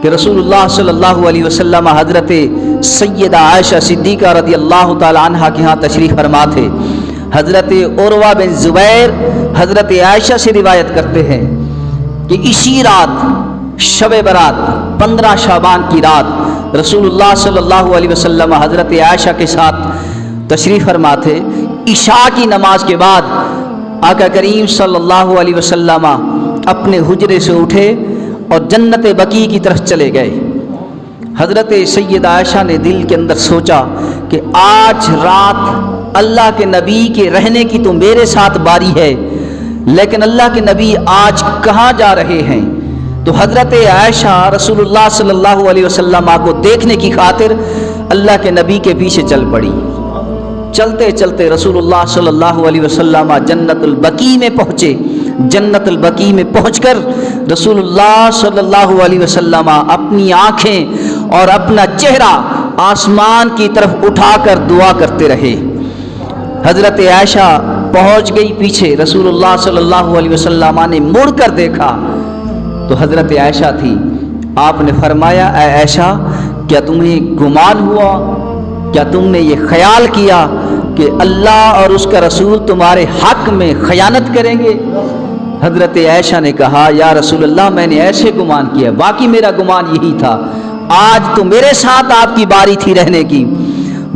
کہ رسول اللہ صلی اللہ علیہ وسلم حضرت سیدہ عائشہ صدیقہ رضی اللہ تعالی عنہ کے ہاں تشریف فرما تھے۔ حضرت عروہ بن زبیر حضرت عائشہ سے روایت کرتے ہیں کہ اسی رات شب برات 15 شعبان کی رات رسول اللہ صلی اللہ علیہ وسلم حضرت عائشہ کے ساتھ تشریف فرما تھے۔ عشاء کی نماز کے بعد آقا کریم صلی اللہ علیہ وسلم اپنے حجرے سے اٹھے اور جنت بقیع کی طرف چلے گئے۔ حضرت سیدہ عائشہ نے دل کے اندر سوچا کہ آج رات اللہ کے نبی کے رہنے کی تو میرے ساتھ باری ہے، لیکن اللہ کے نبی آج کہاں جا رہے ہیں؟ تو حضرت عائشہ رسول اللہ صلی اللہ علیہ وسلم کو دیکھنے کی خاطر اللہ کے نبی کے پیچھے چل پڑی۔ چلتے چلتے رسول اللہ صلی اللہ علیہ وسلم جنت البقیع میں پہنچے۔ جنت البقیع میں پہنچ کر رسول اللہ صلی اللہ علیہ وسلم اپنی آنکھیں اور اپنا چہرہ آسمان کی طرف اٹھا کر دعا کرتے رہے۔ حضرت عائشہ پہنچ گئی پیچھے، رسول اللہ صلی اللہ علیہ وسلم نے مڑ کر دیکھا تو حضرت عائشہ تھی۔ آپ نے فرمایا، اے عائشہ، کیا تمہیں گمان ہوا، کیا تم نے یہ خیال کیا کہ اللہ اور اس کا رسول تمہارے حق میں خیانت کریں گے؟ حضرت عائشہ نے کہا، یا رسول اللہ، میں نے ایسے گمان کیا، باقی میرا گمان یہی تھا، آج تو میرے ساتھ آپ کی باری تھی رہنے کی،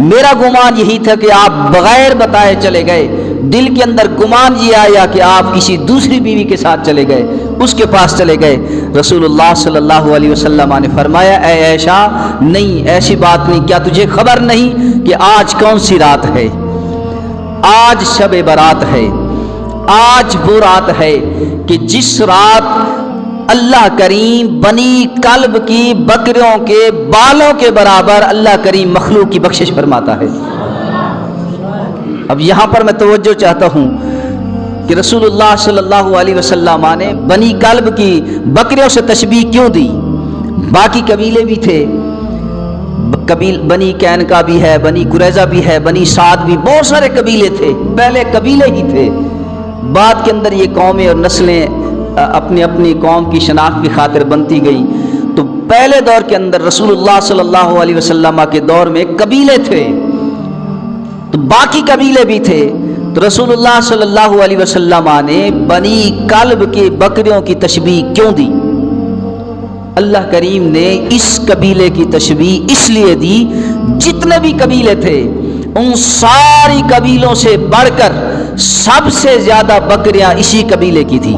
میرا گمان یہی تھا کہ آپ بغیر بتائے چلے گئے، دل کے اندر گمان یہ آیا کہ آپ کسی دوسری بیوی کے ساتھ چلے گئے، اس کے پاس چلے گئے۔ رسول اللہ صلی اللہ علیہ وسلم نے فرمایا، اے عائشہ، نہیں، ایسی بات نہیں، کیا تجھے خبر نہیں کہ آج کون سی رات ہے؟ آج شب برات ہے، آج وہ رات ہے کہ جس رات اللہ کریم بنی کلب کی بکریوں کے بالوں کے برابر اللہ کریم مخلوق کی بخشش فرماتا ہے۔ اب یہاں پر میں توجہ چاہتا ہوں کہ رسول اللہ صلی اللہ علیہ وسلم نے بنی کلب کی بکریوں سے تشبیہ کیوں دی؟ باقی قبیلے بھی تھے، بنی کین کا بھی ہے، بنی قریظہ بھی ہے، بنی سعد بھی، بہت سارے قبیلے تھے، پہلے قبیلے ہی تھے، بعد کے اندر یہ قومیں اور نسلیں اپنی اپنی قوم کی شناخت کی خاطر بنتی گئی۔ تو پہلے دور کے اندر رسول اللہ صلی اللہ علیہ وسلم کے دور میں قبیلے تھے، تو باقی قبیلے بھی تھے، تو رسول اللہ صلی اللہ علیہ وسلم نے بنی کلب کی بکریوں کی تشبیہ کیوں دی؟ اللہ کریم نے اس قبیلے کی تشبیہ اس لیے دی، جتنے بھی قبیلے تھے ان ساری قبیلوں سے بڑھ کر سب سے زیادہ بکریاں اسی قبیلے کی تھی،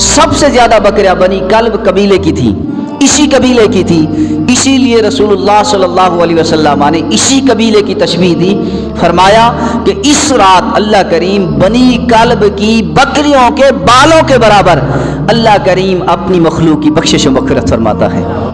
سب سے زیادہ بکریاں بنی کلب قبیلے کی تھی، اسی قبیلے کی تھی، اسی لیے رسول اللہ صلی اللہ علیہ وسلم نے اسی قبیلے کی تشبیہ دی۔ فرمایا کہ اس رات اللہ کریم بنی کلب کی بکریوں کے بالوں کے برابر اللہ کریم اپنی مخلوق کی بخشش و مغفرت فرماتا ہے۔